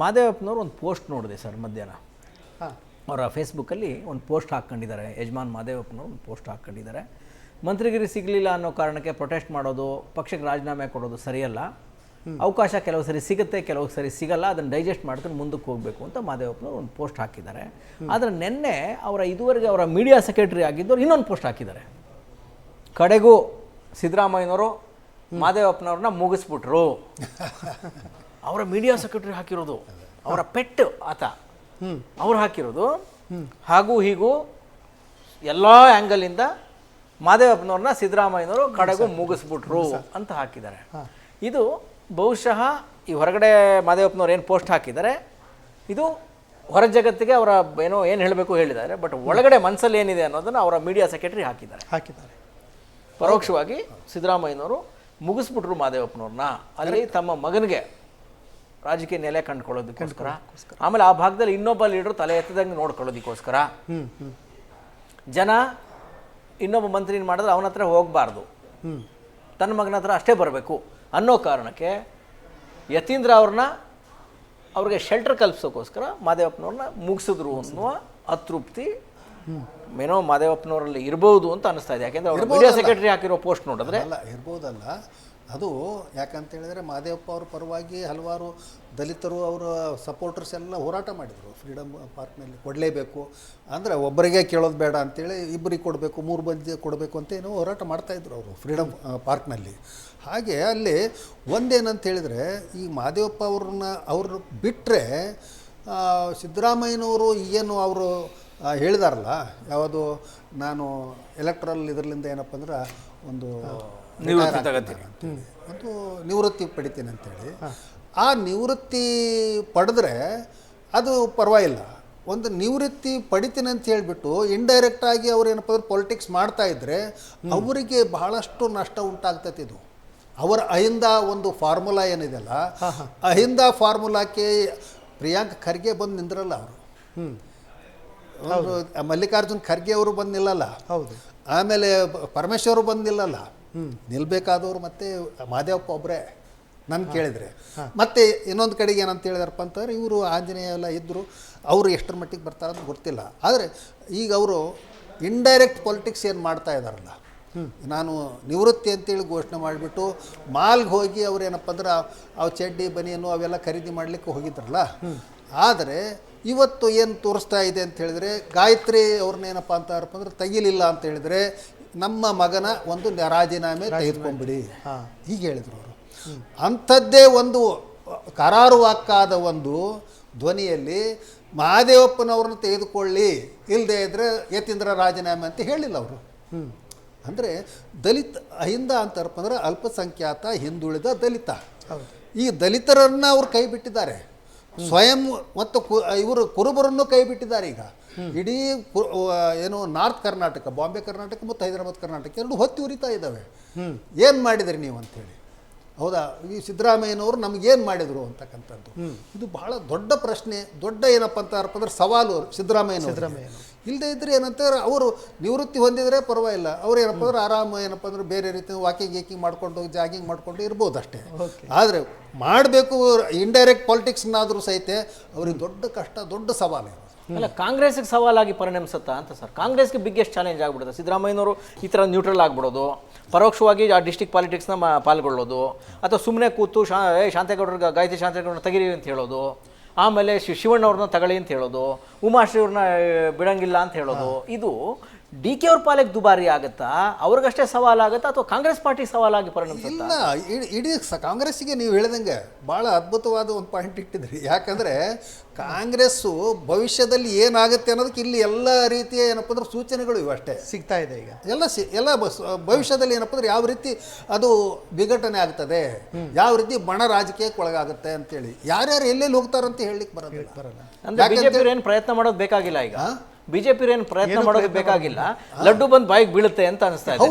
ಮಾದೇವಪ್ಪನವರು ಒಂದು ಪೋಸ್ಟ್ ನೋಡಿದೆ ಸರ್ ಮಧ್ಯಾಹ್ನ. ಹಾಂ, ಅವರ ಫೇಸ್ಬುಕ್ಕಲ್ಲಿ ಒಂದು ಪೋಸ್ಟ್ ಹಾಕ್ಕೊಂಡಿದ್ದಾರೆ. ಯಜಮಾನ್ ಮಾದೇವಪ್ಪನವರು ಒಂದು ಪೋಸ್ಟ್ ಹಾಕ್ಕೊಂಡಿದ್ದಾರೆ. ಮಂತ್ರಿಗಿರಿ ಸಿಗಲಿಲ್ಲ ಅನ್ನೋ ಕಾರಣಕ್ಕೆ ಪ್ರೊಟೆಸ್ಟ್ ಮಾಡೋದು, ಪಕ್ಷಕ್ಕೆ ರಾಜೀನಾಮೆ ಕೊಡೋದು ಸರಿಯಲ್ಲ. ಅವಕಾಶ ಕೆಲವು ಸರಿ ಸಿಗುತ್ತೆ, ಕೆಲವು ಸರಿ ಸಿಗಲ್ಲ. ಅದನ್ನು ಡೈಜೆಸ್ಟ್ ಮಾಡ್ಕೊಂಡು ಮುಂದಕ್ಕೆ ಹೋಗಬೇಕು ಅಂತ ಮಾದೇವಪ್ಪನವರು ಒಂದು ಪೋಸ್ಟ್ ಹಾಕಿದ್ದಾರೆ. ಆದರೆ ನಿನ್ನೆ ಇದುವರೆಗೆ ಅವರ ಮೀಡಿಯಾ ಸೆಕ್ರೆಟರಿ ಆಗಿದ್ದವರು ಇನ್ನೊಂದು ಪೋಸ್ಟ್ ಹಾಕಿದ್ದಾರೆ. ಕಡೆಗೂ ಸಿದ್ದರಾಮಯ್ಯನವರು ಮಾದೇವಪ್ಪನವ್ರನ್ನ ಮುಗಿಸ್ಬಿಟ್ರು. ಅವರ ಮೀಡಿಯಾ ಸೆಕ್ರೆಟರಿ ಹಾಕಿರೋದು, ಅವರ ಪೆಟ್ ಆತ ಅವ್ರು ಹಾಕಿರೋದು. ಹಾಗೂ ಹೀಗೂ ಎಲ್ಲ ಆ್ಯಂಗಲಿಂದ ಮಾದೇವಪ್ಪನವ್ರನ್ನ ಸಿದ್ದರಾಮಯ್ಯನವರು ಕಡೆಗೂ ಮುಗಿಸ್ಬಿಟ್ರು ಅಂತ ಹಾಕಿದ್ದಾರೆ. ಇದು ಬಹುಶಃ ಈ ಹೊರಗಡೆ ಮಾದೇವಪ್ಪನವ್ರು ಏನು ಪೋಸ್ಟ್ ಹಾಕಿದ್ದಾರೆ, ಇದು ಹೊರ ಜಗತ್ತಿಗೆ ಅವರ ಏನು ಹೇಳಬೇಕು ಹೇಳಿದ್ದಾರೆ. ಬಟ್ ಒಳಗಡೆ ಮನಸ್ಸಲ್ಲಿ ಏನಿದೆ ಅನ್ನೋದನ್ನು ಅವರ ಮೀಡಿಯಾ ಸೆಕ್ರೆಟರಿ ಹಾಕಿದ್ದಾರೆ. ಪರೋಕ್ಷವಾಗಿ ಸಿದ್ದರಾಮಯ್ಯನವರು ಮುಗಿಸ್ಬಿಟ್ರು ಮಾದೇವಪ್ಪನವ್ರನ್ನ. ಅಲ್ಲಿ ತಮ್ಮ ಮಗನಿಗೆ ರಾಜಕೀಯ ನೆಲೆ ಕಂಡುಕೊಳ್ಳೋದಕ್ಕೋಸ್ಕರ, ಆಮೇಲೆ ಆ ಭಾಗದಲ್ಲಿ ಇನ್ನೊಬ್ಬ ಲೀಡರ್ ತಲೆ ಎತ್ತದಂಗೆ ನೋಡ್ಕೊಳ್ಳೋದಕ್ಕೋಸ್ಕರ, ಜನ ಇನ್ನೊಬ್ಬ ಮಂತ್ರಿನ ಮಾಡಿದ್ರೆ ಅವನ ಹತ್ರ ಹೋಗಬಾರ್ದು, ತನ್ನ ಮಗನ ಹತ್ರ ಅಷ್ಟೇ ಬರಬೇಕು ಅನ್ನೋ ಕಾರಣಕ್ಕೆ ಯತೀಂದ್ರ ಅವ್ರಿಗೆ ಶೆಲ್ಟರ್ ಕಲ್ಪಿಸೋಕ್ಕೋಸ್ಕರ ಮಾದೇವಪ್ಪನವ್ರನ್ನ ಮುಗಿಸಿದ್ರು ಅನ್ನುವ ಅತೃಪ್ತಿ ಏನೋ ಮಾದೇವಪ್ಪನವರಲ್ಲಿ ಇರ್ಬೋದು ಅಂತ ಅನಿಸ್ತಾ ಇದೆ. ಯಾಕೆಂದ್ರೆ ಅವರು ಮೀಡಿಯಾ ಸೆಕ್ರೆಟರಿ ಹಾಕಿರೋ ಪೋಸ್ಟ್ ನೋಡಿದ್ರೆ ಇರ್ಬೋದಲ್ಲ. ಅದು ಯಾಕಂತ ಹೇಳಿದರೆ ಮಾದೇವಪ್ಪ ಅವ್ರ ಪರವಾಗಿ ಹಲವಾರು ದಲಿತರು ಅವರ ಸಪೋರ್ಟರ್ಸ್ ಎಲ್ಲ ಹೋರಾಟ ಮಾಡಿದರು. ಫ್ರೀಡಮ್ ಪಾರ್ಕ್ನಲ್ಲಿ ಕೊಡಲೇಬೇಕು ಅಂದರೆ ಒಬ್ಬರಿಗೆ ಕೇಳೋದು ಬೇಡ ಅಂತೇಳಿ ಇಬ್ಬರಿಗೆ ಕೊಡಬೇಕು, 3 ಮಂದಿ ಕೊಡಬೇಕು ಅಂತ ಏನೋ ಹೋರಾಟ ಮಾಡ್ತಾಯಿದ್ರು ಅವರು ಫ್ರೀಡಮ್ ಪಾರ್ಕ್ನಲ್ಲಿ. ಹಾಗೆ ಅಲ್ಲಿ ಒಂದೇನಂತ ಹೇಳಿದರೆ, ಈ ಮಾದೇವಪ್ಪ ಅವ್ರು ಬಿಟ್ಟರೆ ಸಿದ್ದರಾಮಯ್ಯನವರು ಏನು ಅವರು ಹೇಳಿದಾರಲ್ಲ, ಯಾವುದು ನಾನು ಎಲೆಕ್ಟ್ರಲ್ ಇದರಿಂದ ಏನಪ್ಪ ಅಂದ್ರೆ ಒಂದು ನಿವೃತ್ತಿ ಪಡಿತೀನಿ ಅಂತೇಳಿ, ಆ ನಿವೃತ್ತಿ ಪಡೆದ್ರೆ ಅದು ಪರವಾಗಿಲ್ಲ. ಒಂದು ನಿವೃತ್ತಿ ಪಡಿತೀನಿ ಅಂತ ಹೇಳಿಬಿಟ್ಟು ಇಂಡೈರೆಕ್ಟಾಗಿ ಅವ್ರು ಏನಪ್ಪ ಅಂದ್ರೆ ಪೊಲಿಟಿಕ್ಸ್ ಮಾಡ್ತಾಯಿದ್ರೆ ಅವರಿಗೆ ಬಹಳಷ್ಟು ನಷ್ಟ ಉಂಟಾಗ್ತೈತಿ. ಇದು ಅವರ ಅಹಿಂದ ಒಂದು ಫಾರ್ಮುಲಾ ಏನಿದೆಯಲ್ಲ, ಅಹಿಂದ ಫಾರ್ಮುಲಾಕ್ಕೆ ಪ್ರಿಯಾಂಕ್ ಖರ್ಗೆ ಬಂದು ನಿಂದ್ರಲ್ಲ. ಅವರು ಮಲ್ಲಿಕಾರ್ಜುನ್ ಖರ್ಗೆ ಅವರು ಬಂದು ನಿಲ್ಲಲ್ಲ. ಹೌದು. ಆಮೇಲೆ ಪರಮೇಶ್ವರು ಬಂದು ನಿಲ್ಲಲ್ಲ. ನಿಲ್ಬೇಕಾದವರು ಮತ್ತೆ ಮಾದೇವಪ್ಪ ಒಬ್ಬರೇ ನನ್ನ ಕೇಳಿದರೆ. ಮತ್ತು ಇನ್ನೊಂದು ಕಡೆಗೆ ಏನಂತ ಹೇಳಿದಾರಪ್ಪ ಅಂತಂದರೆ, ಇವರು ಆಂಜನೇಯ ಎಲ್ಲ ಇದ್ದರು, ಅವರು ಎಷ್ಟರ ಮಟ್ಟಿಗೆ ಬರ್ತಾರಂತ ಗೊತ್ತಿಲ್ಲ. ಆದರೆ ಈಗ ಅವರು ಇಂಡೈರೆಕ್ಟ್ ಪೊಲಿಟಿಕ್ಸ್ ಏನು ಮಾಡ್ತಾ ಇದ್ದಾರಲ್ಲ, ನಾನು ನಿವೃತ್ತಿ ಅಂತೇಳಿ ಘೋಷಣೆ ಮಾಡಿಬಿಟ್ಟು ಮಾಲ್ಗೆ ಹೋಗಿ ಅವ್ರು ಏನಪ್ಪ ಅಂದ್ರೆ ಅವು ಚಡ್ಡಿ ಬನಿಯನ್ನು ಅವೆಲ್ಲ ಖರೀದಿ ಮಾಡಲಿಕ್ಕೆ ಹೋಗಿದ್ರಲ್ಲ. ಆದರೆ ಇವತ್ತು ಏನು ತೋರಿಸ್ತಾ ಇದೆ ಅಂತ ಹೇಳಿದರೆ, ಗಾಯತ್ರಿ ಅವ್ರನ್ನೇನಪ್ಪ ಅಂತಾರಪ್ಪ ಅಂದ್ರೆ ತೆಗಿಲಿಲ್ಲ ಅಂತ ಹೇಳಿದರೆ ನಮ್ಮ ಮಗನ ಒಂದು ರಾಜೀನಾಮೆ ತೆಗೆದುಕೊಂಡ್ಬಿಡಿ ಹೀಗೆ ಹೇಳಿದರು ಅವರು. ಅಂಥದ್ದೇ ಒಂದು ಕರಾರುವಾಕ್ಕಾದ ಒಂದು ಧ್ವನಿಯಲ್ಲಿ ಮಹಾದೇವಪ್ಪನವ್ರನ್ನ ತೆಗೆದುಕೊಳ್ಳಿ, ಇಲ್ಲದೆ ಇದ್ದರೆ ಯತೀಂದ್ರ ರಾಜೀನಾಮೆ ಅಂತ ಹೇಳಿಲ್ಲ ಅವರು. ಅಂದರೆ ದಲಿತ ಅಹಿಂದ ಅಂತಾರಪ್ಪ ಅಂದ್ರೆ ಅಲ್ಪಸಂಖ್ಯಾತ ಹಿಂದುಳಿದ ದಲಿತ. ಈ ದಲಿತರನ್ನು ಅವ್ರು ಕೈ ಬಿಟ್ಟಿದ್ದಾರೆ. ಸ್ವಯಂ ಮತ್ತು ಇವರು ಕುರುಬರನ್ನು ಕೈ ಬಿಟ್ಟಿದ್ದಾರೆ. ಈಗ ಇಡೀ ಏನು ನಾರ್ತ್ ಕರ್ನಾಟಕ, ಬಾಂಬೆ ಕರ್ನಾಟಕ ಮತ್ತು ಹೈದರಾಬಾದ್ ಕರ್ನಾಟಕ ಎರಡು ಹೊತ್ತಿ ಉರಿತಾ ಇದ್ದಾವೆ. ಏನು ಮಾಡಿದ್ರಿ ನೀವು ಅಂತೇಳಿ. ಹೌದಾ, ಈ ಸಿದ್ದರಾಮಯ್ಯನವರು ನಮಗೇನು ಮಾಡಿದರು ಅಂತಕ್ಕಂಥದ್ದು ಇದು ಬಹಳ ದೊಡ್ಡ ಪ್ರಶ್ನೆ, ದೊಡ್ಡ ಏನಪ್ಪ ಅಂತಾರಪ್ಪ ಅಂದ್ರೆ ಸವಾಲು ಸಿದ್ದರಾಮಯ್ಯನವರು. ಇಲ್ಲದೆ ಇದ್ರೆ ಏನಂತಾರೆ, ಅವರು ನಿವೃತ್ತಿ ಹೊಂದಿದರೆ ಪರವಾಗಿಲ್ಲ, ಅವ್ರು ಏನಪ್ಪ ಅಂದ್ರೆ ಆರಾಮ ಏನಪ್ಪ ಅಂದ್ರೆ ಬೇರೆ ರೀತಿ ವಾಕಿಂಗ್ ಮಾಡ್ಕೊಂಡು ಜಾಗಿಂಗ್ ಮಾಡಿಕೊಂಡು ಇರ್ಬೋದು ಅಷ್ಟೇ. ಆದರೆ ಮಾಡಬೇಕು ಇಂಡೈರೆಕ್ಟ್ ಪಾಲಿಟಿಕ್ಸ್ನಾದರೂ ಸಹಿತ ಅವ್ರಿಗೆ ದೊಡ್ಡ ಕಷ್ಟ, ದೊಡ್ಡ ಸವಾಲು. ಅಲ್ಲ, ಕಾಂಗ್ರೆಸ್ಗೆ ಸವಾಲಾಗಿ ಪರಿಣಮಿಸುತ್ತಾ ಅಂತ ಸರ್? ಕಾಂಗ್ರೆಸ್ಗೆ ಬಿಗ್ಗೆಸ್ಟ್ ಚಾಲೆಂಜ್ ಆಗ್ಬಿಡುತ್ತೆ ಸಿದ್ದರಾಮಯ್ಯನವರು ಈ ಥರ ನ್ಯೂಟ್ರಲ್ ಆಗ್ಬಿಡೋದು, ಪರೋಕ್ಷವಾಗಿ ಆ ಡಿಸ್ಟಿಕ್ ಪಾಲಿಟಿಕ್ಸ್ನ ಪಾಲ್ಗೊಳ್ಳೋದು, ಅಥವಾ ಸುಮ್ಮನೆ ಕೂತು ಶಾಂತೇಗೌಡರಿಗೆ ಗಾಯತ್ರಿ ಶಾಂತೇಗೌಡರನ್ನ ತೆಗಿರಿ ಅಂತ ಹೇಳೋದು, ಆಮೇಲೆ ಶಿವಣ್ಣವ್ರನ್ನ ತಗೊಳ್ಳಿ ಅಂತ ಹೇಳೋದು, ಉಮಾಶ್ರೀ ಅವ್ರನ್ನ ಬಿಡಂಗಿಲ್ಲ ಅಂತ ಹೇಳೋದು. ಇದು ಡಿ ಕೆ ಅವ್ರ ಪಾಲಿಗೆ ದುಬಾರಿ ಆಗುತ್ತಾ, ಅವ್ರಿಗಷ್ಟೇ ಸವಾಲಾಗುತ್ತಾ, ಅಥವಾ ಕಾಂಗ್ರೆಸ್ ಪಾರ್ಟಿ ಸವಾಲಾಗಿ ಪರಿಣಮಿಸುತ್ತಾ? ಇಲ್ಲ, ಇಡೀ ಕಾಂಗ್ರೆಸ್ಸಿಗೆ ನೀವು ಹೇಳಿದಂಗೆ ಭಾಳ ಅದ್ಭುತವಾದ ಒಂದು ಪಾಯಿಂಟ್ ಇಟ್ಟಿದ್ರಿ. ಯಾಕಂದರೆ ಕಾಂಗ್ರೆಸ್ಸು ಭವಿಷ್ಯದಲ್ಲಿ ಏನಾಗುತ್ತೆ ಅನ್ನೋದಕ್ಕೆ ಇಲ್ಲಿ ಎಲ್ಲ ರೀತಿಯ ಏನಪ್ಪ ಅಂದ್ರೆ ಸೂಚನೆಗಳು ಇವೆ ಅಷ್ಟೇ ಸಿಗ್ತಾ ಇದೆ. ಈಗ ಎಲ್ಲ ಭವಿಷ್ಯದಲ್ಲಿ ಏನಪ್ಪ ಅಂದ್ರೆ ಯಾವ ರೀತಿ ಅದು ವಿಘಟನೆ ಆಗ್ತದೆ, ಯಾವ ರೀತಿ ಬಣ ರಾಜಕೀಯಕ್ಕೆ ಒಳಗಾಗುತ್ತೆ ಅಂತೇಳಿ ಯಾರ್ಯಾರು ಎಲ್ಲೆಲ್ಲಿ ಹೋಗ್ತಾರಂತ ಹೇಳಲಿಕ್ಕೆ ಬರಲ್ಲ. ಅಂದ್ರೆ ಬಿಜೆಪಿ ಏನು ಪ್ರಯತ್ನ ಮಾಡೋದು ಬೇಕಾಗಿಲ್ಲ. ಈಗ ಬಿಜೆಪಿ ಏನು ಪ್ರಯತ್ನ ಮಾಡೋದು ಬೇಕಾಗಿಲ್ಲ, ಲಡ್ಡು ಬಂದು ಬಾಯಿಗೆ ಬೀಳುತ್ತೆ ಅಂತ ಅನಿಸ್ತಾ ಇದೆ.